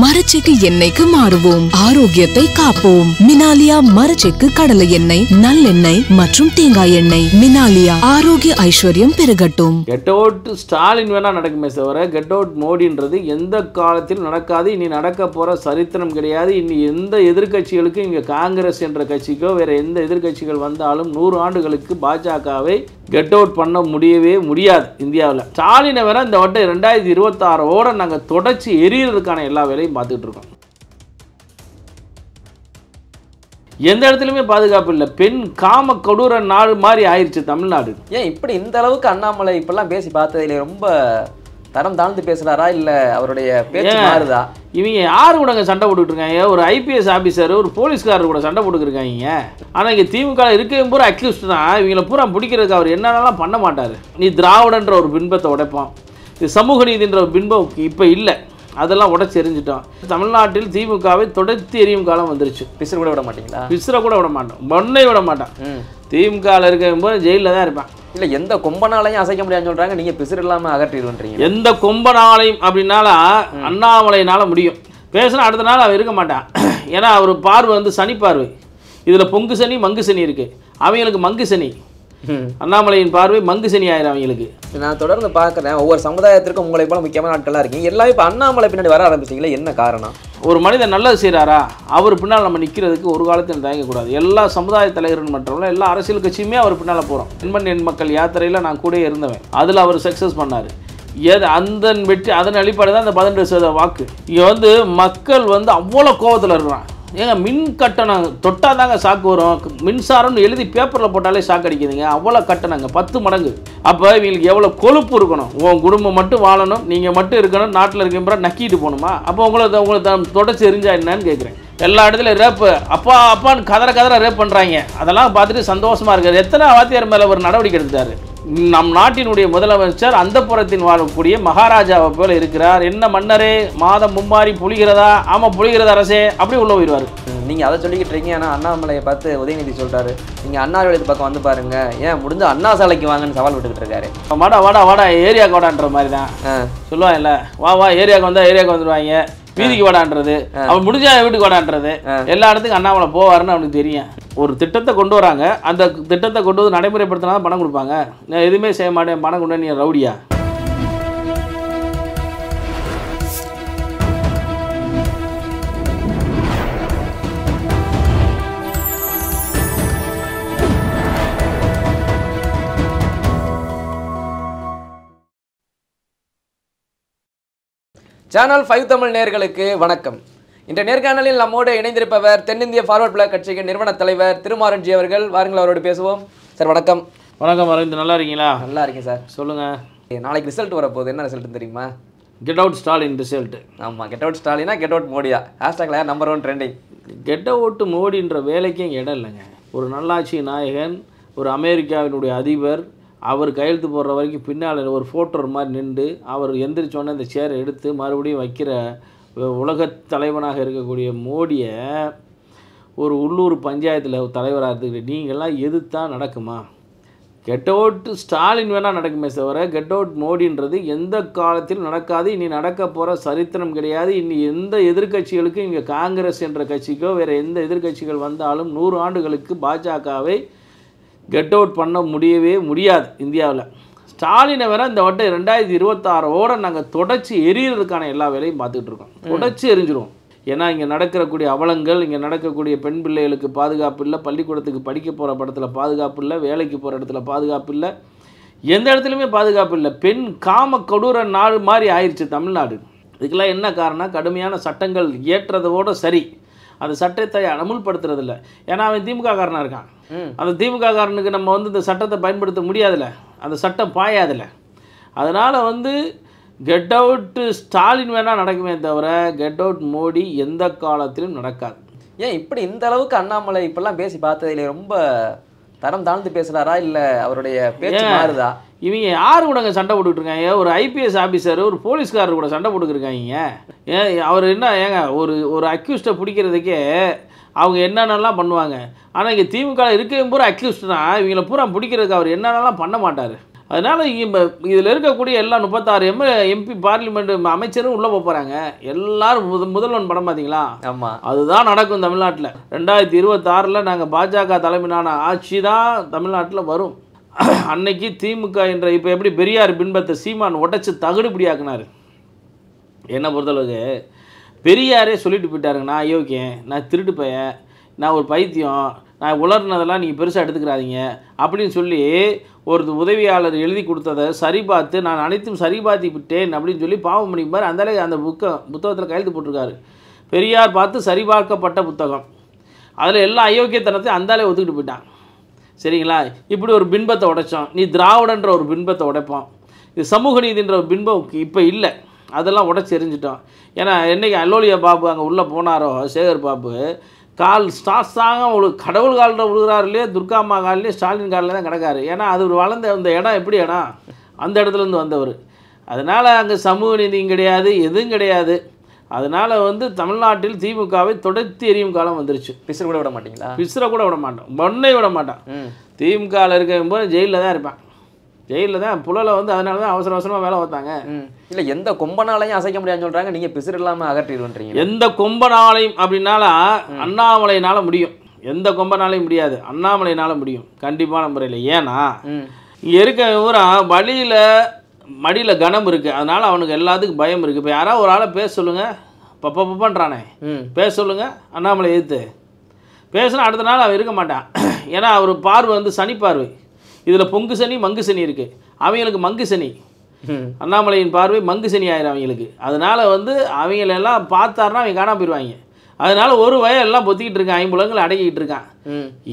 மரச்செக்கு எண்ணெய்க்கு மாறுவோம், ஆரோக்கியத்தை காப்போம். மினாலியா மரச்செக்கு கடலை எண்ணெய், நல்லெண்ணெய் மற்றும் தேங்காய் எண்ணெய். மினாலியா, ஆரோக்கிய ஐஸ்வர்யம் பெருகட்டும். கெட் அவுட் ஸ்டாலின் வேணா நடக்குமே தவிர கெட் அவுட் மோடின்றது எந்த காலத்திலும் நடக்காது. இனி நடக்க போற சரித்திரம் கிடையாது. இனி எந்த எதிர்கட்சிகளுக்கும் இங்க காங்கிரஸ் என்ற கட்சிக்கோ வேற எந்த எதிர்கட்சிகள் வந்தாலும் 100 ஆண்டுகளுக்கு பாஜகவை கெட் அவுட் பண்ண முடியவே முடியாது. இந்தியாவில் ஸ்டாலினை வேற இந்த வட்டம் 2026ஓட நாங்கள் தொடர்ச்சி எரியறதுக்கான எல்லா வேலையும் பார்த்துட்டு இருக்கோம். எந்த இடத்துலையுமே பாதுகாப்பு இல்லை. பெண் காம கொடூர நாடு மாதிரி ஆயிடுச்சு தமிழ்நாடு. ஏன் இப்படி இந்த அளவுக்கு அண்ணாமலை இப்பெல்லாம் பேசி பார்த்ததுல ரொம்ப தரம் தாழ்ந்து பேசுறாரா இல்ல அவருடைய பேச்சு மாறுதா? இவங்க யாரு கூட சண்டை போட்டுக்கிட்டு இருக்காங்க? ஒரு ஐபிஎஸ் ஆஃபீஸர், ஒரு போலீஸ்காரர் கூட சண்டை போட்டுக்கிருக்காங்க. ஆனால் இங்கே திமுக இருக்க பூரா அக்யூஸ்ட் தான். இவங்களை பூரா பிடிக்கிறதுக்கு அவர் என்னென்னலாம் பண்ண மாட்டார். நீ திராவிடன்ற ஒரு பின்பத்தை உடைப்பான், இது சமூக நீதின்ற ஒரு பின்பம் இப்போ இல்லை, அதெல்லாம் உடச்சி எரிஞ்சிட்டோம். தமிழ்நாட்டில் திமுகவை தொடர்ச்சி எரியும் காலம் வந்துருச்சு. பிசுற கூட விட மாட்டீங்களா? பிசுற கூட விட மாட்டோம், மண்ணை விட மாட்டான். திமுகவில் இருக்கும்போது ஜெயிலில் தான் இருப்பான். இல்லை எந்த கொம்பனாலையும் அசைக்க முடியாதுன்னு சொல்கிறாங்க, நீங்கள் பிசுறு இல்லாமல் அகற்றிடுவீங்க. எந்த கொம்பனாலையும் அப்படின்னால அண்ணாமலையினால் முடியும். பேசுனா அடுத்த நாள் அவர் இருக்க மாட்டான். ஏன்னா அவர் பார்வை வந்து சனி பார்வை. இதில் பொங்கு சனி மங்கு சனி இருக்குது. அவங்களுக்கு மங்கு சனி. அண்ணாமலையின் பார்வை மங்கு சனி ஆயிரும் அவங்களுக்கு. நான் தொடர்ந்து பார்க்குறேன், ஒவ்வொரு சமுதாயத்திற்கும் உங்களை போல முக்கியமான ஆட்களாக இருக்கீங்க. எல்லாரும் இப்போ அண்ணாமலை பின்னாடி வர ஆரம்பிச்சிங்களே, என்ன காரணம்? ஒரு மனிதன் நல்லது செய்கிறாரா, அவர் பின்னால் நம்ம நிற்கிறதுக்கு ஒரு காலத்தில் தயங்கக்கூடாது. எல்லா சமுதாய தலைவர்கள் மட்டும் எல்லா அரசியல் கட்சியுமே அவர் பின்னால் போகிறோம். என் மக்கள் யாத்திரையில் நான் கூட இருந்தவன். அதில் அவர் சக்ஸஸ் பண்ணார். அந்த வெற்றி அதன் அடிப்படை தான் இந்த 18% வாக்கு. இங்கே வந்து மக்கள் வந்து அவ்வளோ கோபத்தில் இருக்கிறான். ஏங்க மின் கட்டணம் தொட்டால் தாங்க ஷாக்கு வரும். மின்சாரம்னு எழுதி பேப்பரில் போட்டாலே ஷாக் அடிக்குதுங்க. அவ்வளோ கட்டணங்க 10 மடங்கு. அப்போ இவங்களுக்கு எவ்வளோ கொழுப்பு இருக்கணும். உன் குடும்பம் மட்டும் வாழணும், நீங்கள் மட்டும் இருக்கணும், நாட்டில் இருக்க நக்கிட்டு போகணுமா? அப்போ உங்களை தொடச்சி எரிஞ்சா என்னன்னு கேட்குறேன். எல்லா இடத்துலையும் ரேப்பு, அப்பா அப்பான்னு கதற ரேப் பண்ணுறாங்க. அதெல்லாம் பார்த்துட்டு சந்தோஷமாக இருக்காது. எத்தனை வாத்தியார் மேலே ஒரு நடவடிக்கை எடுத்தார்? நம் நாட்டினுடைய முதலமைச்சர் அந்த புறத்தின் வாழக்கூடிய மகாராஜாவை போல இருக்கிறார். என்ன மன்னரே, மாதம் மும்மாறி புலிகிறதா? ஆமாம் புலிகிறது அரசே, அப்படி உள்ள போயிடுவார். நீங்கள் அதை சொல்லிக்கிட்டு இருக்கீங்க. ஆனால் அண்ணாமலையை பார்த்து உதயநிதி சொல்கிறாரு, நீங்கள் அண்ணா விளையத்து பக்கம் வந்து பாருங்க, ஏன் முடிஞ்ச அண்ணா சாலைக்கு வாங்கன்னு சவால் விட்டுக்கிட்டு இருக்காரு. வாடா வாடா வாடா ஏரியாவுக்கு வாடான்ற மாதிரி தான் சொல்லுவாங்கல்ல. வா ஏரியாவுக்கு வந்தால் ஏரியாவுக்கு வந்துடுவாங்க. வீதிக்கு வாடான்றது, அவன் முடிஞ்சா வீட்டுக்கு வாடான்றது. எல்லா இடத்துக்கும் அண்ணாமலை போவாருன்னு அவனுக்கு தெரியும். ஒரு திட்டத்தை கொண்டு வராங்க, அந்த திட்டத்தை கொண்டு வந்து நடைமுறைப்படுத்தினா தான் பணம் கொடுப்பாங்க. நான் எதுவுமே செய்ய மாட்டேன், பணம் கொண்டு நீ ரவுடியா? சேனல் 5 தமிழ் நேயர்களுக்கு வணக்கம். இன்றைய நேர்காணலில் நம்மோடு இணைந்திருப்பவர் தென்னிந்திய ஃபார்வர்ட் பிளாக் கட்சியின் நிறுவன தலைவர் திருமாறன் ஜி அவர்கள். வாருங்கள் அவரோடு பேசுவோம். சார் வணக்கம். வணக்கம் அரவிந்த், நல்லா இருக்கீங்களா? நல்லா இருக்கேன் சார். சொல்லுங்கள். நாளைக்கு ரிசல்ட் வரப்போகுது, என்ன ரிசல்ட் தெரியுமா? Get out Stalin result. ஆமாம், கெட் அவுட் ஸ்டாலினா கெட் அவுட் மோடியா? ஹேஷ்டாக்ல நம்பர் 1 ட்ரெண்டிங். கெட் அவுட் மோடின்ற வேலைக்கும் இடம் இல்லைங்க. ஒரு நல்லாட்சி நாயகன், ஒரு அமெரிக்காவினுடைய அதிபர், அவர் கையெழுத்து போடுற வரைக்கும் பின்னால் ஒரு ஃபோட்டோ மாதிரி நின்று அவர் எந்திரிச்சோன்னே இந்த சேரை எடுத்து மறுபடியும் வைக்கிற உலகத் தலைவனாக இருக்கக்கூடிய மோடியை ஒரு உள்ளூர் பஞ்சாயத்தில் தலைவராக இருந்துக்கிட்டு நீங்கள்லாம் எதிர்த்தா நடக்குமா? கெட் அவுட் ஸ்டாலின் வேணால் நடக்குமே தவிர கெட் அவுட் மோடின்றது எந்த காலத்திலும் நடக்காது. இனி நடக்க போகிற சரித்திரம் கிடையாது. இனி எந்த எதிர்கட்சிகளுக்கும் இங்கே காங்கிரஸ் என்ற கட்சிக்கோ வேறு எந்த எதிர்கட்சிகள் வந்தாலும் 100 ஆண்டுகளுக்கு பாஜகவை கெட் அவுட் பண்ண முடியவே முடியாது. இந்தியாவில் ஸ்டாலினை வேற இந்த வட்டம் 2026ஓட நாங்கள் தொடர்ச்சி எரியறதுக்கான எல்லா வேலையும் பார்த்துக்கிட்டு இருக்கோம். தொடர்ச்சி எரிஞ்சிடுவோம். ஏன்னா இங்கே நடக்கக்கூடிய அவலங்கள், இங்கே நடக்கக்கூடிய பெண் பிள்ளைகளுக்கு பாதுகாப்பு இல்லை, பள்ளிக்கூடத்துக்கு படிக்க போகிற படத்தில் பாதுகாப்பு இல்லை, வேலைக்கு போகிற இடத்துல பாதுகாப்பு இல்லை, எந்த இடத்துலையுமே பாதுகாப்பு இல்லை. பெண் காம கொடூர நாடு மாதிரி ஆயிடுச்சு தமிழ்நாடு. இதுக்கெல்லாம் என்ன காரணம்? கடுமையான சட்டங்கள் இயற்றதோடு சரி, அந்த சட்டத்தை அமுல்படுத்துறதில்ல. ஏன்னா அவன் திமுக காரனாக இருக்கான். அந்த திமுக காரனுக்கு நம்ம வந்து இந்த சட்டத்தை பயன்படுத்த முடியாதுல்ல, அந்த சட்டம் பாயாதில்ல. அதனால் வந்து கெட் அவுட் ஸ்டாலின் வேணால் நடக்குமே தவிர கெட் அவுட் மோடி எந்த காலத்திலும் நடக்காது. ஏன் இப்படி இந்த அளவுக்கு அண்ணாமலை இப்பெல்லாம் பேசி பார்த்ததுல ரொம்ப தரம் தாழ்ந்து பேசுகிறாரா இல்லை அவருடைய பேச்சு மாறுதா? இவங்க யாரு கூட சண்டை போட்டுக்கிட்டு இருக்காங்க? ஒரு ஐபிஎஸ் ஆஃபீஸர், ஒரு போலீஸ்காரர் கூட சண்டை போட்டுக்கிருக்காங்க. அவர் என்ன ஏங்க ஒரு அக்யூஸ்டை பிடிக்கிறதுக்கே அவங்க என்னென்னலாம் பண்ணுவாங்க. ஆனால் இங்கே திமுக இருக்க பூரா அக்யூஸ்ட் தான். இவங்களை பூரா பிடிக்கிறதுக்கு அவர் என்னென்னலாம் பண்ண மாட்டார். அதனால் இதில் இருக்கக்கூடிய எல்லா 36 எம்பி பார்லிமெண்ட் அமைச்சரும் உள்ளே போகிறாங்க. எல்லாரும் முதல்வன் படம் பார்த்தீங்களா? ஆமாம், அதுதான் நடக்கும் தமிழ்நாட்டில். 2026 நாங்கள் பாஜக தலைமையிலான ஆட்சி தான் தமிழ்நாட்டில் வரும். அன்னைக்கு திமுக என்ற இப்போ எப்படி பெரியார் பின்பத்தை சீமான் உடைச்சி தகுடுபடியாக்குனார். என்னை பொறுத்தளவுக்கு பெரியாரே சொல்லிட்டு போயிட்டாருங்க, நான் அயோக்கியன், நான் திருட்டு பையன், நான் ஒரு பைத்தியம், நான் உலர்னதெல்லாம் நீங்கள் பெருசாக எடுத்துக்கிறாதீங்க அப்படின்னு சொல்லி ஒரு உதவியாளர் எழுதி கொடுத்ததை சரிபார்த்து நான் அனைத்தும் சரிபார்த்தி விட்டேன் அப்படின்னு சொல்லி பாவம் பண்ணிப்பார். அந்த புத்தகத்தில் கையெழுத்து போட்டிருக்காரு. பெரியார் பார்த்து சரிபார்க்கப்பட்ட புத்தகம். அதில் எல்லா அயோக்கியத்தனத்தையும் அந்தாலே ஒத்துக்கிட்டு போயிட்டான். சரிங்களா? இப்படி ஒரு பின்பத்தை உடைச்சோம். நீ திராவிடன்ற ஒரு பின்பத்தை உடைப்போம். இது சமூக நீதின்ற ஒரு பின்பம் இப்போ இல்லை, அதெல்லாம் உடைச்சி எரிஞ்சிட்டோம். ஏன்னா என்றைக்கு அல்லோலியா பாபு அங்கே உள்ளே போனாரோ, சேகர் பாபு கால் ஸ்டாஸாக உங்களுக்கு கடவுள் காலில் விழுகிறாரு இல்லையா, துர்கா அம்மா காலிலே ஸ்டாலின் காலில் தான் கிடக்காரு. ஏன்னா அது ஒரு வளர்ந்த அந்த இடம் எப்படி இடம், அந்த இடத்துலேருந்து வந்தவர். அதனால் அங்கே சமூக நீதியும் கிடையாது, எதுவும் கிடையாது. அதனால் தமிழ்நாட்டில் திமுகவை தொடர்த்தி எரியும் காலம் வந்துருச்சு. பிசுறு கூட விட மாட்டீங்களா? பிசுரை கூட விட மாட்டோம், மண்ணை விட மாட்டான். திமுகவில் இருக்கும்போது ஜெயிலில் தான் இருப்பேன். ஜெயிலில் தான் புழலை அதனால தான் அவசர அவசரமாக வேலை பார்த்தாங்க. இல்லை, எந்த கொம்பனாலையும் அசைக்க முடியாதுன்னு சொல்கிறாங்க, நீங்கள் பிசுறு இல்லாமல் அகற்றிடுவீங்க. எந்த கொம்பனாலையும் அப்படின்னால அண்ணாமலையினால் முடியும், எந்த கொம்பனாலையும் முடியாது, அண்ணாமலையினால் முடியும் கண்டிப்பான முறையில். ஏன்னா இங்கே இருக்க விவரம் வழியில் மடியில் கனம் இருக்குது, அதனால் அவனுக்கு எல்லாத்துக்கும் பயம் இருக்குது. இப்போ யாராவது ஒரு ஆளை பேச சொல்லுங்கள், பப்பன்றானே பேச சொல்லுங்கள், அண்ணாமலை எதிர்த்து பேசுனா அடுத்த நாள் அவன் இருக்க மாட்டான். ஏன்னா அவர் பார்வை சனி பார்வை. இதில் பொங்கு சனி மங்கு சனி இருக்குது, அவங்களுக்கு மங்கு சனி. அண்ணாமலையின் பார்வை மங்கு சனி ஆயிரும் அவங்களுக்கு. அதனால் அவங்களெல்லாம் பார்த்தாருன்னா அவங்க காணாம போயிடுவாங்க. அதனால் ஒரு வயலெல்லாம் பொத்திக்கிட்டு இருக்கான், ஐம்புலங்கள் அடக்கிக்கிட்டு இருக்கான்.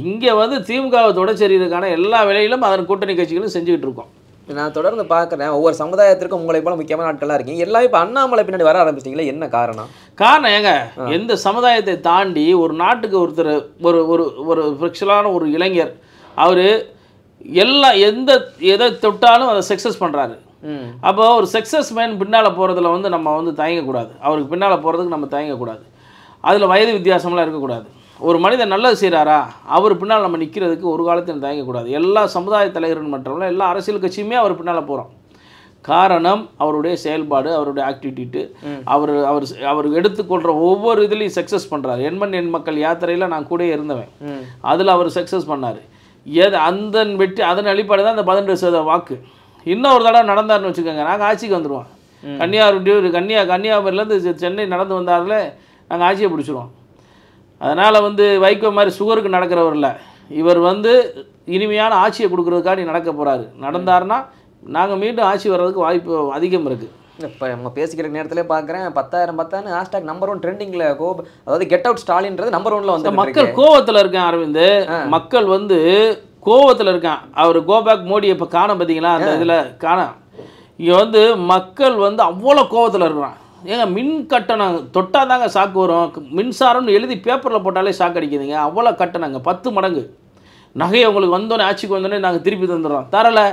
இங்கே திமுகவை தொடச்செறியதுக்கான எல்லா வேலையிலும் அதன் கூட்டணி கட்சிகளும் செஞ்சுக்கிட்டு இருக்கோம். நான் தொடர்ந்து பார்க்குறேன், ஒவ்வொரு சமுதாயத்திற்கும் உங்களை போல முக்கியமான ஆட்களாக இருக்கீங்க. எல்லாமே இப்போ அண்ணாமலை பின்னாடி வர ஆரம்பிச்சிட்டிங்களே, என்ன காரணம்? காரணம் ஏங்க, எந்த சமுதாயத்தை தாண்டி ஒரு நாட்டுக்கு ஒருத்தர் ஒரு ஒரு ஒரு ஃபிக்ஷலான ஒரு இளைஞர் அவர் எதை தொட்டாலும் அதை சக்ஸஸ் பண்ணுறாரு. அப்போ ஒரு சக்ஸஸ் மேன் பின்னால் போகிறதுல நம்ம தயங்கக்கூடாது, அவருக்கு பின்னால் போகிறதுக்கு நம்ம தயங்கக்கூடாது. அதில் வயது வித்தியாசம்லாம் இருக்கக்கூடாது. ஒரு மனிதன் நல்லது செய்கிறாரா, அவர் பின்னால் நம்ம நிற்கிறதுக்கு ஒரு காலத்தில் தயங்கக்கூடாது. எல்லா சமுதாய தலைவர்கள் மட்டும் எல்லா அரசியல் கட்சியுமே அவர் பின்னால் போகிறோம். காரணம் அவருடைய செயல்பாடு, அவருடைய ஆக்டிவிட்டி, அவர் எடுத்துக்கொள்கிற ஒவ்வொரு இதுலேயும் சக்ஸஸ் பண்ணுறாரு. என் மக்கள் யாத்திரையில் நான் கூட இருந்தவன், அதில் அவர் சக்ஸஸ் பண்ணார். அந்த வெற்றி அதன் அடிப்படை தான் அந்த 12% வாக்கு. இன்னொரு தடவை நடந்தார்னு வச்சுக்கோங்க, நாங்கள் ஆட்சிக்கு வந்துடுவோம். கன்னியாகுமரியிலேருந்து சென்னை நடந்து வந்தார்களே, நாங்கள் ஆட்சியை பிடிச்சிருவோம். அதனால் வைகோ மாதிரி சுகருக்கு நடக்கிறவர் இல்லை, இவர் இனிமையான ஆட்சியை கொடுக்குறதுக்காக நடக்க போகிறாரு. நடந்தார்னா நாங்கள் மீண்டும் ஆட்சி வர்றதுக்கு வாய்ப்பு அதிகம் இருக்குது. இப்போ நம்ம பேசிக்கிற நேரத்திலே பார்க்குறேன் 10,000 ஹேஷ்டாக் நம்பர் 1 ட்ரெண்டிங்கில் அதாவது கெட் அவுட் ஸ்டாலின்றது நம்பர் 1ல வந்து மக்கள் கோவத்தில் இருக்கேன். அரவிந்த், மக்கள் கோவத்தில் இருக்கான். அவர் கோபேக் மோடி இப்போ காண பார்த்தீங்களா, அந்த இதில் காண இங்கே மக்கள் அவ்வளோ கோவத்தில் இருக்கிறான். ஏங்க மின் கட்டணம் தொட்டால் தாங்க ஷாக்கு வரும், மின்சாரம்னு எழுதி பேப்பரில் போட்டாலே ஷாக் அடிக்குதுங்க. அவ்வளோ கட்டணங்க 10 மடங்கு. நகையை உங்களுக்கு வந்தோடனே ஆட்சிக்கு வந்தோடனே நாங்கள் திருப்பி தந்துடுறோம், தரலை.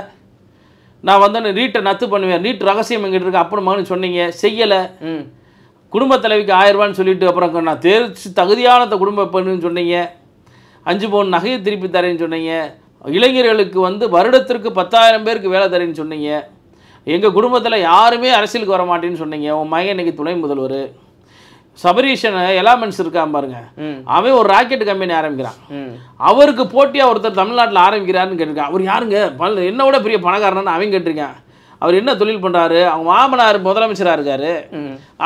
நான் வந்தோடனே நீட்டை நத்து பண்ணுவேன், நீட் ரகசியம் எங்கிட்ட இருக்கு அப்புறமான்னு சொன்னீங்க, செய்யலை. குடும்ப தலைவிக்கு 1000 ரூபான்னு சொல்லிட்டு அப்புறம் நான் தேர்ச்சி தகுதியான குடும்ப பெண்ணுன்னு சொன்னீங்க. 5 பவுன் நகையை திருப்பி தரேன்னு சொன்னீங்க. இளைஞர்களுக்கு வருடத்திற்கு 10,000 பேருக்கு வேலை தரேன்னு சொன்னீங்க. எங்கள் குடும்பத்தில் யாருமே அரசியலுக்கு வர மாட்டேன்னு சொன்னீங்க. உன் மகன் இன்னைக்கு துணை முதல்வர். சபரீஷன் எலாமெண்ட்ஸ் இருக்கான் பாருங்க, அவன் ஒரு ராக்கெட் கம்பெனி ஆரம்பிக்கிறான். அவருக்கு போட்டியாக ஒருத்தர் தமிழ்நாட்டில் ஆரம்பிக்கிறாருன்னு கேட்டிருக்கான். அவர் யாருங்க, என்ன விட பெரிய பணக்காரன்னு அவன் கேட்டிருக்கான். அவர் என்ன தொழில் பண்ணுறாரு, அவங்க மாமனார் முதலமைச்சராக இருக்கார்,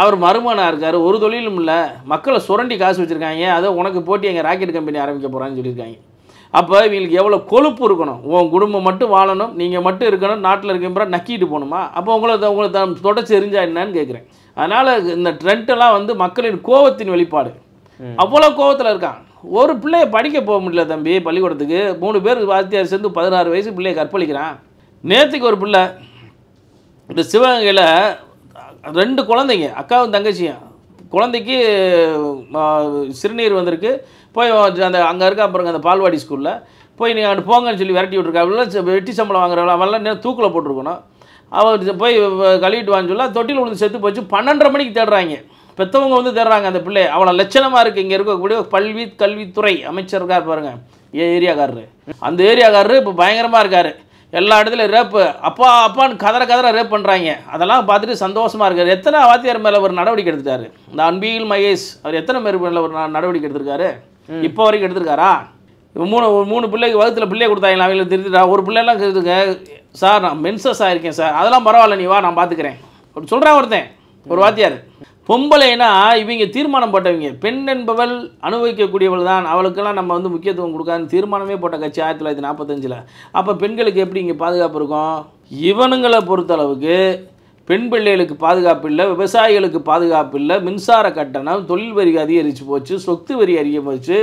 அவர் மருமகனாக இருக்கார், ஒரு தொழிலும் இல்லை, மக்களை சுரண்டி காசு வச்சுருக்காங்க, அதை உனக்கு போட்டி எங்கள் ராக்கெட் கம்பெனி ஆரம்பிக்க போகிறான்னு சொல்லியிருக்காங்க. அப்போ இவங்களுக்கு எவ்வளோ கொழுப்பு இருக்கணும், உன் குடும்பம் மட்டும் வாழணும், நீங்கள் மட்டும் இருக்கணும், நாட்டில் இருக்க நக்கிட்டு போகணுமா? அப்போ உங்களை தொடச்சி எரிஞ்சா என்னன்னு கேட்குறேன். அதனால் இந்த ட்ரெண்டெல்லாம் மக்களின் கோபத்தின் வெளிப்பாடு. அவ்வளோ கோபத்தில் இருக்கான். ஒரு பிள்ளைய படிக்க போக முடியல தம்பி, பள்ளிக்கூடத்துக்கு 3 பேர் வாத்தியார் சேர்ந்து 16 வயசு பிள்ளையை கற்பழிக்கிறான். நேற்றுக்கு ஒரு பிள்ளை இந்த சிவகங்கையில் 2 குழந்தைங்க, அக்காவும் தங்கச்சியும், குழந்தைக்கு சிறுநீர் வந்திருக்கு. போய் அந்த அங்கே இருக்கா பாருங்க அந்த பால்வாடி ஸ்கூலில் போய் நீங்கள் அங்கே போங்கன்னு சொல்லி விரட்டி விட்ருக்கா. வெட்டி சம்பளம் வாங்குறவங்கள அவெல்லாம் தூக்கில் போட்டிருக்கணும். அவர் போய் கழுவிட்டு வான்னு சொல்ல தொட்டில் விழுந்து செத்து போச்சு. 12:30 மணிக்கு தேடுறாங்க, பெற்றவங்க தேடுறாங்க அந்த பிள்ளை. அவ்வளோ லட்சணமாக இருக்குது. இங்கே இருக்கக்கூடிய கல்வித்துறை அமைச்சர் இருக்கார் பாருங்கள், ஏரியாக்காரரு. அந்த ஏரியாக்காரரு இப்போ பயங்கரமாக இருக்கார். எல்லா இடத்துலையும் ரேப்பு, அப்பா அப்பான்னு கதற ரேப் பண்ணுறாங்க. அதெல்லாம் பார்த்துட்டு சந்தோஷமாக இருக்கார். எத்தனை வாத்தியார் மேலே ஒரு நடவடிக்கை எடுத்துட்டாரு? இந்த அன்பில் மகேஷ் அவர் எத்தனை பேர் மேலே ஒரு நடவடிக்கை எடுத்திருக்காரு? இப்போ வரைக்கும் எடுத்திருக்காரா? மூணு பிள்ளைக்கு வகுத்தில் பிள்ளைய கொடுத்தாங்களா? அவங்களுக்கு திருத்திட்டா ஒரு பிள்ளைலாம் இருக்குதுங்க சார், நான் மென்சஸ் ஆகிருக்கேன் சார், அதெல்லாம் பரவாயில்ல, நீ வா நான் பார்த்துக்கிறேன் சொல்கிறான் ஒருத்தன், ஒரு வாத்தியார். பொம்பளைனா இவங்க தீர்மானம் போட்டவங்க, பெண் என்பவள் அனுபவிக்கக்கூடியவள் தான், அவளுக்கெல்லாம் நம்ம வந்து முக்கியத்துவம் கொடுக்காதுன்னு தீர்மானமே போட்ட கட்சி 1945. அப்போ பெண்களுக்கு எப்படி இங்கே பாதுகாப்பு இருக்கும்? இவனுங்களை பொறுத்தளவுக்கு பெண் பிள்ளைகளுக்கு பாதுகாப்பு இல்லை, விவசாயிகளுக்கு பாதுகாப்பு இல்லை, மின்சார கட்டணம், தொழில் வரி அதிகரித்து போச்சு, சொத்து வரி அதிகரிச்சு,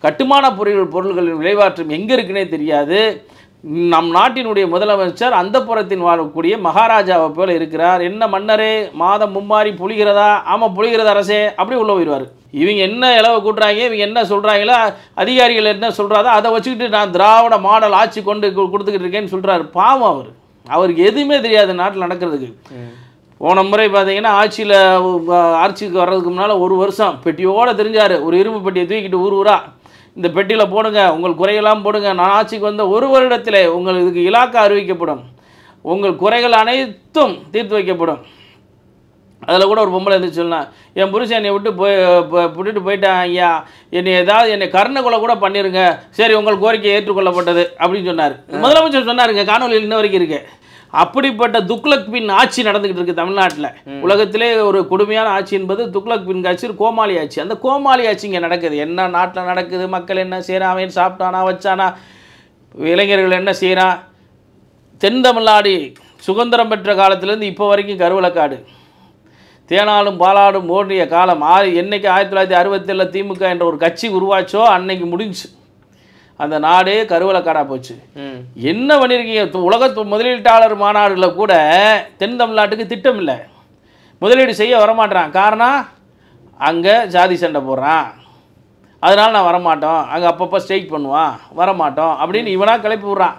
கட்டுமான பொருள்களின் விளைவாற்றம் எங்கே இருக்குன்னே தெரியாது. நம் நாட்டினுடைய முதலமைச்சர் அந்த புறத்தின் வாழக்கூடிய மகாராஜாவை போல இருக்கிறார். என்ன மன்னரே, மாதம் மும்மாறி பொழிகிறதா? ஆமாம் பொழிகிறது அரசே, அப்படி உள்ள போயிடுவார். இவங்க என்ன இலவை கூட்டுறாங்க, இவங்க என்ன சொல்கிறாங்களோ, அதிகாரிகள் என்ன சொல்கிறாதோ அதை வச்சுக்கிட்டு நான் திராவிட மாடல் ஆட்சி கொடுத்துக்கிட்டு இருக்கேன்னு சொல்கிறாரு. பாவம் அவருக்கு எதுவுமே தெரியாது நாட்டில் நடக்கிறதுக்கு. போன முறை பார்த்தீங்கன்னா ஆட்சிக்கு வர்றதுக்கு முன்னால் 1 வருஷம் பெட்டியோடு தெரிஞ்சார். ஒரு இரும்பு பெட்டியை தூக்கிட்டு ஊரா இந்த பெட்டியில் போடுங்க, உங்கள் குறையெல்லாம் போடுங்க, நான் ஆட்சிக்கு வந்த 1 வருடத்தில் உங்களுக்கு இலாக்கா அறிவிக்கப்படும், உங்கள் குறைகள் அனைத்தும் தீர்த்து வைக்கப்படும். அதில் கூட ஒரு பொம்பளை இருந்துச்சு சொல்லலாம், என் புருஷன் என்னை விட்டுட்டு போயிட்டான் ஐயா, என்னை கருணை கொலை கூட பண்ணிருங்க, சரி உங்கள் கோரிக்கை ஏற்றுக்கொள்ளப்பட்டது அப்படின்னு சொன்னார். முதலமைச்சர் சொன்னாருங்க, காணொலியில் இன்ன வரைக்கும் இருக்கு. அப்படிப்பட்ட துக்ளக் பின் ஆட்சி நடந்துகிட்டு இருக்கு தமிழ்நாட்டில். உலகத்திலே ஒரு கொடுமையான ஆட்சி என்பது துக்ளக் பின் ஆட்சி, கோமாளி ஆட்சி. அந்த கோமாளி ஆட்சி இங்கே நடக்குது. என்ன நாட்டில் நடக்குது, மக்கள் என்ன செய்கிறான், அவன் சாப்பிட்டானா வச்சானா, இளைஞர்கள் என்ன செய்கிறான். தென் தமிழ்நாடு சுதந்திரம் பெற்ற காலத்திலேருந்து இப்போ வரைக்கும் கருவலக்காடு, தேனாலும் பாலாடும் ஓடிய காலம். என்னைக்கு 1967 திமுக என்ற ஒரு கட்சி உருவாச்சோ அன்னைக்கு முடிஞ்சு அந்த நாடே கருவலக்காடாக போச்சு. என்ன பண்ணியிருக்கீங்க? உலக முதலீட்டாளர் மாநாடுகளில் கூட தென் தமிழ்நாட்டுக்கு திட்டம் இல்லை, முதலீடு செய்ய வரமாட்டான். காரணம் அங்கே ஜாதி சண்டை போடுறான், அதனால் நான் வரமாட்டோம், அங்கே அப்பப்போ ஸ்ட்ரைக் பண்ணுவான், வரமாட்டோம் அப்படின்னு இவனாக கிளப்பி விட்றான்.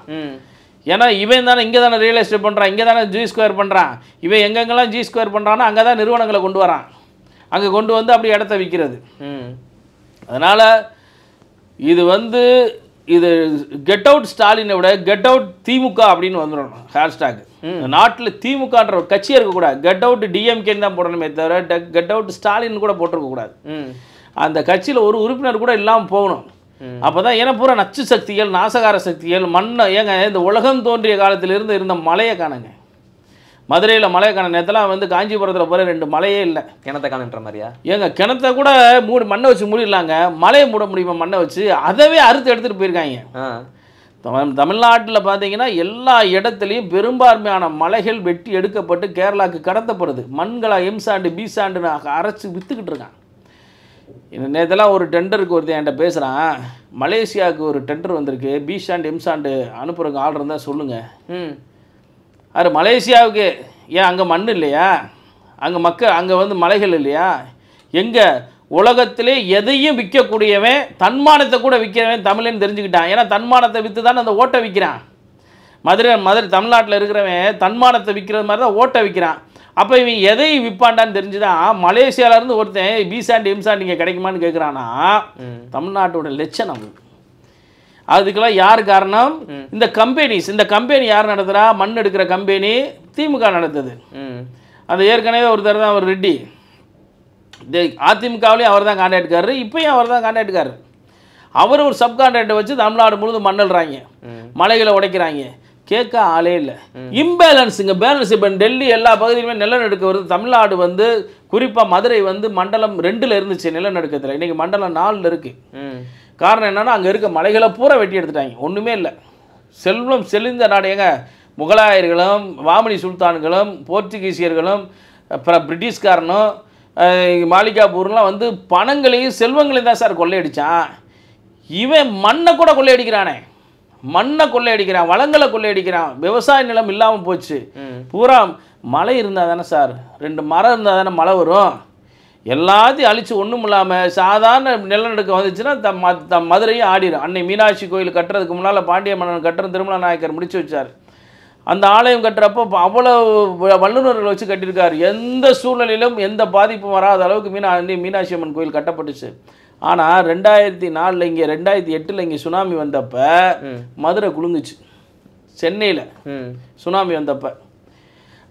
ஏன்னா இவன் தானே இங்கே தானே ரியல் எஸ்டேட் பண்ணுறான், இங்கே தானே G2 பண்ணுறான். இவன் எங்கெங்கெல்லாம் G2 பண்ணுறான்னா அங்கே தான் நிறுவனங்களை கொண்டு வரான், அங்கே கொண்டு வந்து அப்படி இடத்த விற்கிறது. அதனால் இது கெட் அவுட் ஸ்டாலினை விட கெட் அவுட் திமுக அப்படின்னு வந்துடணும் ஹேஷ்டாக். நாட்டில் திமுகன்ற ஒரு கட்சியாக இருக்கக்கூடாது, கெட் அவுட் டிஎம்கேன்னு தான் போடணுமே தவிர கெட் அவுட் ஸ்டாலின் கூட போட்டிருக்கக்கூடாது. அந்த கட்சியில் ஒரு உறுப்பினர் கூட இல்லாமல் போகணும். அப்போ தான் ஏன்னா பூரா நச்சு சக்திகள், நாசகார சக்திகள், மண்ணை இந்த உலகம் தோன்றிய காலத்திலிருந்து இருந்த மலையை காணுங்க. மதுரையில் மலையை காண, நேரத்தில் காஞ்சிபுரத்தில் போகிற 2 மலையே இல்லை, கிணத்தை காணுன்ற மாதிரியா? கிணத்தை கூட மண்ணை வச்சு மூடிடலாங்க, மலையை மூட முடியுமா மண்ணை வச்சு? அதவே அறுத்து எடுத்துகிட்டு போயிருக்காங்க. தமிழ்நாட்டில் பார்த்தீங்கன்னா எல்லா இடத்துலையும் பெரும்பான்மையான மலைகள் வெட்டி எடுக்கப்பட்டு கேரளாவுக்கு கடத்தப்படுது. மண்களை எம்சாண்டு பீசாண்டுன்னு அரைச்சி விற்றுக்கிட்டு இருக்கான். நேரத்தில் ஒரு டெண்டருக்கு ஒருத்தன் என்கிட்ட பேசுகிறான், மலேசியாவுக்கு ஒரு டெண்டர் வந்திருக்கு, பீசாண்டு எம்சாண்டு அனுப்புகிறவங்க ஆர்டர் இருந்தால் சொல்லுங்கள். அது மலேசியாவுக்கு ஏன் அங்கே மண் இல்லையா? அங்கே மலைகள் இல்லையா? எங்கே உலகத்திலே எதையும் விற்கக்கூடியவன், தன்மானத்தை கூட விற்கிறவன் தமிழ்னு தெரிஞ்சுக்கிட்டான். ஏன்னா தன்மானத்தை விற்று தானே அந்த ஓட்டை விற்கிறான். மதுரை தமிழ்நாட்டில் இருக்கிறவன் தன்மானத்தை விற்கிறது மாதிரி தான் ஓட்டை விற்கிறான். அப்போ இவன் எதை விற்பாண்டான்னு தெரிஞ்சுதான் மலேசியாவிலேருந்து ஒருத்தன் பீசாண்டு எம்சாண்டு இங்கே கிடைக்குமான்னு கேட்குறான்னா தமிழ்நாட்டோட லட்சணம். அதுக்கெல்லாம் யார் காரணம்? இந்த கம்பெனிஸ். இந்த கம்பெனி யார் நடத்துகிறா? மண் எடுக்கிற கம்பெனி திமுக நடத்துது. அந்த ஏற்கனவே ஒருத்தர் தான், அவர் ரெட்டி, அதிமுகவிலையும் அவர் தான் கான்ட்ராக்ட்காரரு, இப்போயும் அவர் தான் கான்ட்ராக்ட்காரரு. அவர் ஒரு சப் கான்ட்ராக்டை வச்சு தமிழ்நாடு முழுவதும் மண்ணல்றாங்க, மலைகளை உடைக்கிறாங்க. கேட்க ஆளே இல்லை. இம்பேலன்ஸுங்க, பேலன்ஸ். இப்போ டெல்லி எல்லா பகுதியிலுமே நிலநடுக்க வருது. தமிழ்நாடு குறிப்பாக மதுரை மண்டலம் 2ல் இருந்துச்சு நிலநடுக்கத்தில், இன்றைக்கி மண்டலம் 4ல் இருக்குது. காரணம் என்னென்னா அங்கே இருக்க மலைகளை பூரா வெட்டி எடுத்துட்டாங்க, ஒன்றுமே இல்லை. செல்வம் செழிந்த நாடு. முகலாயர்களும் வாமனி சுல்தான்களும் போர்ச்சுகீசியர்களும் அப்புறம் பிரிட்டிஷ்காரனும் மாளிகாப்பூர்லாம் பணங்களையும் செல்வங்களையும் தான் சார் கொள்ளையடித்தான். இவன் மண்ணை கூட கொள்ளையடிக்கிறானே, மண்ணை கொள்ளையடிக்கிறான், வளங்களை கொள்ளையடிக்கிறான். விவசாய நிலம் இல்லாமல் போச்சு. பூரா மழை இருந்தால் தானே சார், 2 மரம் இருந்தால் தானே மழை வரும். எல்லாத்தையும் அழித்து ஒன்றும் இல்லாமல் சாதாரண நிலநடுக்கம் வந்துச்சுன்னா மதுரையும் ஆடிடும். அன்னை மீனாட்சி கோயில் கட்டுறதுக்கு முன்னால் பாண்டிய மன்னன் கட்டுறது திருமல நாயக்கர் முடிச்சு வச்சார். அந்த ஆலயம் கட்டுறப்போ அவ்வளோ வல்லுநர்களை வச்சு கட்டியிருக்காரு. எந்த சூழ்நிலையிலும் எந்த பாதிப்பும் வராத அளவுக்கு மீனாட்சி அம்மன் கோயில் கட்டப்பட்டுச்சு. ஆனால் 2004 இங்கே 2008 இங்கே சுனாமி வந்தப்போ மதுரை குலுங்குச்சு. சென்னையில் சுனாமி வந்தப்போ.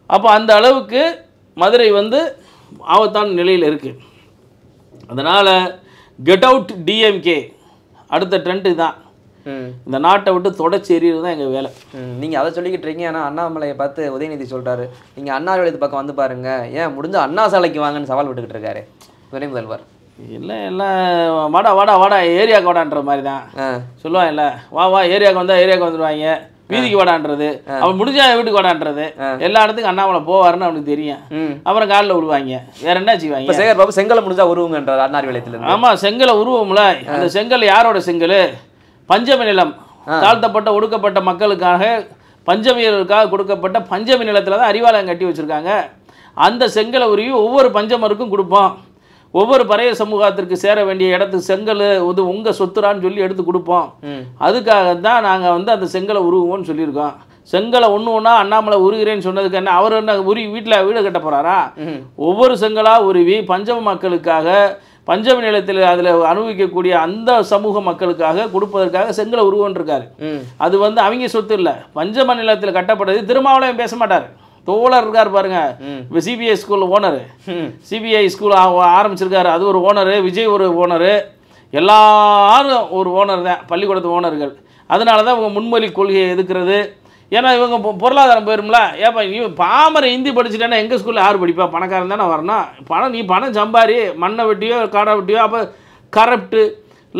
அப்போ அந்த அளவுக்கு மதுரை வந்து ஆபத்தான நிலையில் இருக்குது. அதனால் கெட் அவுட் டிஎம்கே அடுத்த ட்ரெண்டு தான். இந்த நாட்டை விட்டு தொடச்சி எறிகிறது தான் எங்கள் வேலை. நீங்கள் அதை சொல்லிக்கிட்டு இருக்கீங்க. ஆனால் அண்ணாமலையை பார்த்து உதயநிதி சொல்கிறாரு, நீங்கள் அண்ணா விளையத்து பக்கம் வந்து பாருங்க, ஏன் முடிஞ்ச அண்ணா சாலைக்கு வாங்கன்னு சவால் விட்டுக்கிட்டு இருக்காரு துணை முதல்வர். இல்லை எல்லாம் வாடா வாடா வாடா ஏரியாவுக்கு வாடான்ற மாதிரி தான் சொல்லுவாங்க. இல்லை வா வா ஏரியாவுக்கு வந்தால் ஏரியாவுக்கு வந்துடுவாங்க, வீதிக்கு வாடான்றது, அவன் முடிஞ்சா வீட்டுக்கு வாடான்றது. எல்லா இடத்துக்கும் அண்ணாமலை போவாருன்னு அவனுக்கு தெரியும். அப்புறம் காலில் விடுவாங்க, வேற என்ன செய்வாங்க. சேகர் பாபு செங்கலை முடிஞ்சா உருவுங்கன்றார் அண்ணார் விளையத்துல. ஆமாம், செங்கலை உருவம்ல. அந்த செங்கல் யாரோட செங்கல்? பஞ்சமி நிலம், தாழ்த்தப்பட்ட ஒடுக்கப்பட்ட மக்களுக்காக பஞ்சமியர்களுக்காக கொடுக்கப்பட்ட பஞ்சமி நிலத்தில் தான் அறிவாலயம் கட்டி வச்சுருக்காங்க. அந்த செங்கலை உருவி ஒவ்வொரு பஞ்சமருக்கும் கொடுப்போம். ஒவ்வொரு பறைய சமூகத்திற்கு சேர வேண்டிய இடத்துக்கு செங்கல் இது உங்கள் சொத்துறான்னு சொல்லி எடுத்து கொடுப்போம். அதுக்காக தான் நாங்கள் வந்து அந்த செங்கலை உருவோம்னு சொல்லியிருக்கோம். செங்கலை ஒன்று ஒன்றா அண்ணாமலை உருகிறேன்னு சொன்னதுக்கு என்ன அவர் என்ன வீட்டில் வீடு கட்ட போகிறாரா? ஒவ்வொரு செங்கலாக உருவி பஞ்சம மக்களுக்காக பஞ்சமி நிலத்தில் அதில் அனுபவிக்கக்கூடிய அந்த சமூக மக்களுக்காக கொடுப்பதற்காக செங்கலை உருவன்றிருக்காரு. அது வந்து அவங்க சொத்து இல்லை, பஞ்சம நிலத்தில் கட்டப்பட்டது. திருமாவளவன் பேச மாட்டார், தோழர் இருக்கார் பாருங்க. இப்போ CBI school owner, CBI school ஆரம்பிச்சிருக்காரு, அது ஒரு ஓனரு. விஜய் ஒரு ஓனரு, எல்லாரும் ஒரு ஓனர் தான், பள்ளிக்கூடத்து ஓனர்கள். அதனால தான் இவங்க முன்மொழி கொள்கையை எதுக்கிறது. ஏன்னா இவங்க பொருளாதாரம் போயிரும்ல. ஏப்பா நீ பாமர ஹிந்தி படிச்சுட்டேன்னா எங்கள் ஸ்கூலில் யார் படிப்பா? பணக்காரன் தானே வரணும். பணம் நீ பணம் சம்பாரி, மண்ணை வெட்டியோ காடை வெட்டியோ. அப்போ கரப்ட்டு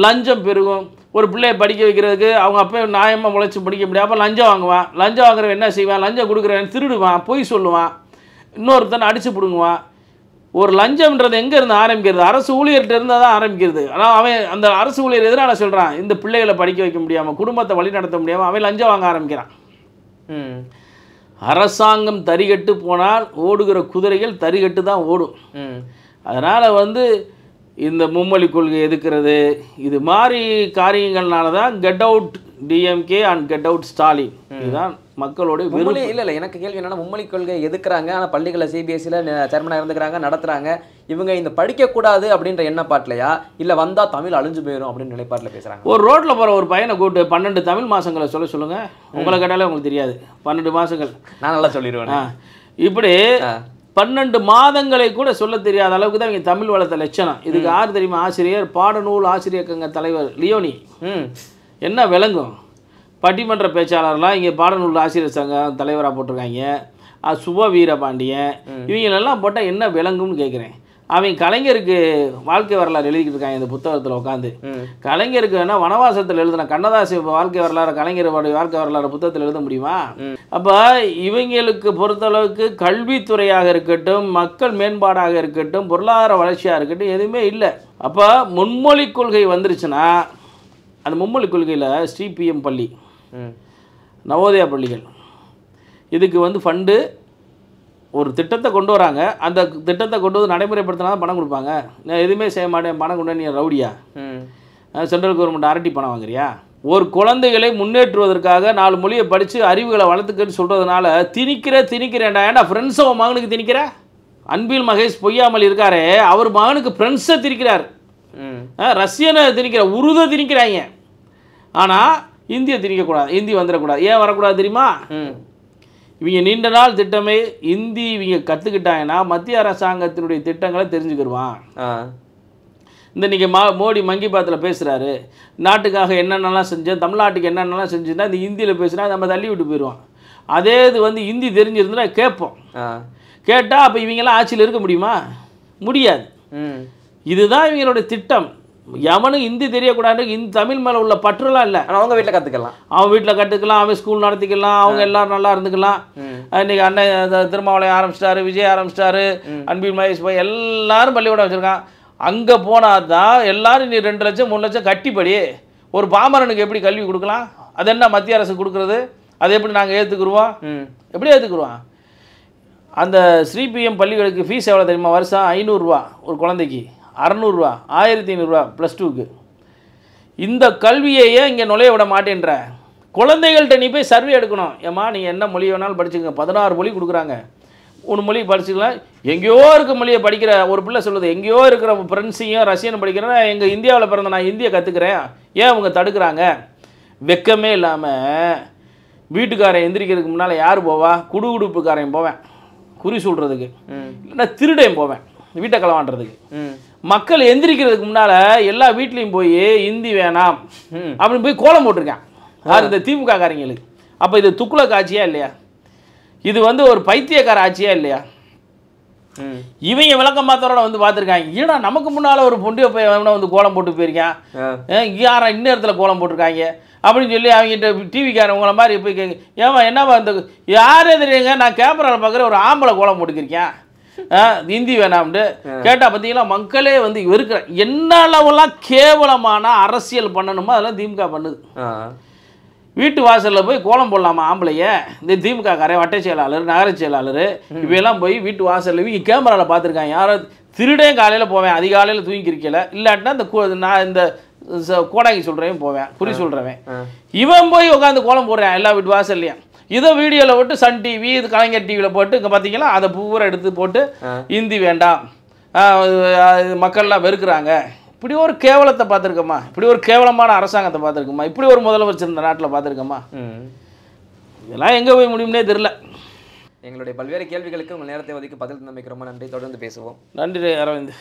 லஞ்சம் பெருகும். ஒரு பிள்ளையை படிக்க வைக்கிறதுக்கு அவங்க அப்போ நியாயமாக முளைச்சி படிக்க முடியாது. அப்போ லஞ்சம் வாங்குவான். லஞ்சம் வாங்குறவன் என்ன செய்வான்? லஞ்சம் கொடுக்குறவன் திருடுவான், பொய் சொல்லுவான், இன்னொருத்தனை அடித்து பிடுங்குவான். ஒரு லஞ்சம்ன்றது எங்கே இருந்து ஆரம்பிக்கிறது? அரசு ஊழியர்கிட்ட இருந்தால் தான் ஆரம்பிக்கிறது. ஆனால் அவன் அந்த அரசு ஊழியர் எதனால் சொல்கிறான்? இந்த பிள்ளைகளை படிக்க வைக்க முடியாமல், குடும்பத்தை வழி நடத்த முடியாமல் அவன் லஞ்சம் வாங்க ஆரம்பிக்கிறான். அரசாங்கம் தறிகட்டு போனால் ஓடுகிற குதிரைகள் தறிகட்டு தான் ஓடும். அதனால் வந்து இந்த மும்மொழி கொள்கை எதுக்கிறது, இது மாதிரி காரியங்கள்னால தான் get out DMK and get out Stalin. இதுதான் மக்களோட விரும்பி. இல்லை எனக்கு கேள்வி என்னன்னா, மும்மொழி கொள்கை எதுக்குறாங்க, ஆனால் பள்ளிகளை சிபிஎஸ்சியில் சேர்மனாக இருந்துக்கிறாங்க, நடத்துகிறாங்க. இவங்க இந்த படிக்கக்கூடாது அப்படின்ற எண்ணப்பாட்டிலையா, இல்லை வந்தால் தமிழ் அழிஞ்சு போயிடும் அப்படின்னு நிலைப்பாட்டில் பேசுகிறாங்க. ஒரு ரோட்டில் போகிற ஒரு பையனை கூப்பிட்டு 12 தமிழ் மாதங்களை சொல்லுங்கள். உங்களை கேட்டாலே உங்களுக்கு தெரியாது 12 மாதங்கள். நான் நல்லா சொல்லிடுவேன். இப்படி 12 மாதங்களை கூட சொல்ல தெரியாத அளவுக்கு தான் இங்கே தமிழ் வளர்த்த லட்சணம். இதுக்கு யார் தெரியுமா? ஆசிரியர், பாடநூல் ஆசிரியர் சங்க தலைவர் லியோனி. என்ன விளங்கும்? பட்டிமன்ற பேச்சாளர்லாம் இங்கே பாடநூல் ஆசிரியர் சங்கம் தலைவராக போட்டிருக்காங்க. சுப வீரபாண்டியன், இவங்களெல்லாம் போட்டால் என்ன விளங்கும்னு கேட்குறேன். அவங்க கலைஞருக்கு வாழ்க்கை வரலாறு எழுதிக்கிட்டு இருக்காங்க இந்த புத்தகத்தில் உட்காந்து. கலைஞருக்கு வேணால் வனவாசத்தில் எழுதின கண்ணதாசி வாழ்க்கை வரலாறு, கலைஞருடைய வாழ்க்கை வரலாறு புத்தகத்தில் எழுத முடியுமா? அப்போ இவங்களுக்கு பொறுத்தளவுக்கு கல்வித்துறையாக இருக்கட்டும், மக்கள் மேம்பாடாக இருக்கட்டும், பொருளாதார வளர்ச்சியாக இருக்கட்டும், எதுவுமே இல்லை. அப்போ மும்மொழி கொள்கை வந்துருச்சுன்னா அந்த மும்மொழி கொள்கையில் ஸ்ரீபிஎம் பள்ளி, நவோதயா பள்ளிகள், இதுக்கு வந்து ஃபண்டு ஒரு திட்டத்தை கொண்டு வராங்க. அந்த திட்டத்தை கொண்டு வந்து நடைமுறைப்படுத்தினா தான் பணம் கொடுப்பாங்க. நான் எதுவுமே செய்ய மாட்டேன், பணம் கொண்டு நீ ரவுடியா? சென்ட்ரல் கவர்மெண்ட் அரட்டி பணம் வாங்குறியா? ஒரு குழந்தைகளை முன்னேற்றுவதற்காக 4 மொழியை படித்து அறிவுகளை வளர்த்துக்கன்னு சொல்கிறதுனால திணிக்கிறேன்டா. ஏன்டா ஃப்ரெண்ட்ஸை உன் மகனுக்கு திணிக்கிற? அன்பில் மகேஷ் பொய்யாமல் இருக்காரே, அவர் மகனுக்கு ஃப்ரெண்ட்ஸை திணிக்கிறார், ரஷ்யனை திணிக்கிற, உருதை திணிக்கிறாங்க. ஆனால் இந்தியை திணிக்கக்கூடாது, இந்தி வந்துடக்கூடாது. ஏன் வரக்கூடாது தெரியுமா? இவங்க நீண்ட நாள் திட்டமே இந்தி இவங்க கற்றுக்கிட்டாங்கன்னா மத்திய அரசாங்கத்தினுடைய திட்டங்களை தெரிஞ்சுக்கிடுவான். இந்த இன்றைக்கி மோடி மங்கி பாத்தில் பேசுகிறாரு, நாட்டுக்காக என்னென்னலாம் செஞ்சேன், தமிழ்நாட்டுக்கு என்னென்னலாம் செஞ்சுன்னா இந்த ஹிந்தியில் பேசுனா நம்ம தள்ளி விட்டு போயிடுவோம். அதே இது வந்து ஹிந்தி தெரிஞ்சிருந்துன்னா கேட்போம். கேட்டால் அப்போ இவங்கெல்லாம் ஆட்சியில் இருக்க முடியுமா? முடியாது. இதுதான் இவங்களுடைய திட்டம். எவனும் ஹிந்தி தெரியக்கூடாது, இந்த தமிழ் மேலே உள்ள பற்றுலாம் இல்லை. ஆனால் அவங்க வீட்டில் கற்றுக்கலாம், அவன் வீட்டில் கற்றுக்கலாம், அவன் ஸ்கூல் நடத்திக்கலாம், அவங்க எல்லோரும் நல்லா இருந்துக்கலாம். இன்றைக்கி அண்ணன் திருமாவளவன் ஆரம்பிச்சிட்டாரு, விஜய் ஆரம்பிச்சிட்டாரு, அன்பில் மகேஷ் போய் எல்லாரும் பள்ளிக்கூடம் வச்சுருக்கான். அங்கே போனால் தான் எல்லோரும் நீ 2 லட்சம் 3 லட்சம் கட்டிப்படி ஒரு பாமரனுக்கு எப்படி கல்வி கொடுக்கலாம்? அது என்ன மத்திய அரசு கொடுக்குறது? அதை எப்படி நாங்கள் ஏற்றுக்குருவோம்? எப்படி ஏற்றுக்குருவோம்? அந்த ஸ்ரீபிஎம் பள்ளிகளுக்கு ஃபீஸ் எவ்வளோ தெரியுமா? வருஷம் 500 ரூபா ஒரு குழந்தைக்கு, 600 ரூபா, 1500 ரூபா +2க்கு. இந்த கல்வியையே இங்கே நுழைய விட மாட்டேன்ற. குழந்தைகள்கிட்ட நீ போய் சர்வே எடுக்கணும். ஏம்மா நீங்கள் என்ன மொழி வேணாலும் படிச்சுங்க, 16 மொழி கொடுக்குறாங்க, 1 மொழி படிச்சுக்கலாம். எங்கேயோ இருக்க மொழியை படிக்கிற ஒரு பிள்ளை சொல்லுது, எங்கேயோ இருக்கிற ஃப்ரெண்ட்ஸையும் ரஷ்யன் படிக்கிறேன்னா எங்கள் இந்தியாவில் பிறந்த நான் இந்தியை கற்றுக்கிறேன், ஏன் அவங்க தடுக்கிறாங்க? வெக்கமே இல்லாமல் வீட்டுக்காரன் எந்திரிக்கிறதுக்கு முன்னால் யார் போவா? குடுகுடுப்புக்காரன் போவேன் குறி சொல்கிறதுக்கு, இல்லைன்னா திருடையும் போவேன் வீட்டை களவாண்டுறதுக்கு. மக்கள் எந்திரிக்கிறதுக்கு முன்னால் எல்லா வீட்லேயும் போய் இந்தி வேணாம் அப்படின்னு போய் கோலம் போட்டிருக்கேன். யார்? இந்த திமுக காரங்களுக்கு. அப்போ இது துக்குளக் ஆட்சியா இல்லையா? இது வந்து ஒரு பைத்தியக்கார ஆட்சியா இல்லையா? இவங்க விளக்கம் மாத்தரோட வந்து பார்த்துருக்காங்க. ஏன்னா நமக்கு முன்னால் ஒரு பொண்டிய பையன் வந்து கோலம் போட்டு போயிருக்கான், யாரா இந்நேரத்தில் கோலம் போட்டிருக்காங்க அப்படின்னு சொல்லி அவங்ககிட்ட டிவிக்காரவங்கள மாதிரி போய் கேட்க, ஏமா என்னவா இந்த யாரே தெரியுங்க, நான் கேமராவில் பார்க்குற ஒரு ஆம்பளை கோலம் போட்டுக்கிருக்கேன் இந்தி வேணாம்னு கேட்டால் பார்த்தீங்களா மக்களே வந்து இருக்கிற என்ன அளவுலாம் கேவலமான அரசியல் பண்ணணுமோ அதெல்லாம் திமுக பண்ணுது. வீட்டு வாசலில் போய் கோலம் போடலாமா ஆம்பளைய? இந்த திமுக காரன் வட்ட செயலாளர், நகர செயலாளர் இவையெல்லாம் போய் வீட்டு வாசலில் இவங்க கேமராவில் பார்த்துருக்காங்க. யாரோ திருடே காலையில் போவேன், அதிகாலையில் தூங்கிருக்கல, இல்லாட்டினா இந்த நான் இந்த கோடாங்கி சொல்கிறவன் போவேன், குறி சொல்கிறவன் இவன் போய் உட்காந்து கோலம் போடுறேன் எல்லா வீட்டு வாசல்லையும். இதை வீடியோவில் போட்டு சன் டிவி, இது கலைஞர் டிவியில் போட்டு இங்கே பார்த்தீங்களா அதை பூரா எடுத்து போட்டு இந்தி வேண்டாம், மக்கள்லாம் வெறுக்கிறாங்க. இப்படி ஒரு கேவலத்தை பார்த்துருக்கோமா? இப்படி ஒரு கேவலமான அரசாங்கத்தை பார்த்துருக்கோமா? இப்படி ஒரு முதலமைச்சர் இந்த நாட்டில் பார்த்துருக்கோமா? இதெல்லாம் எங்கே போய் முடியும்னே தெரில. எங்களுடைய பல்வேறு கேள்விகளுக்கு உங்கள் நேரத்தை ஒதுக்கி பதில் தந்தமைக்கு ரொம்ப நன்றி. தொடர்ந்து பேசுவோம். நன்றி அரவிந்த்.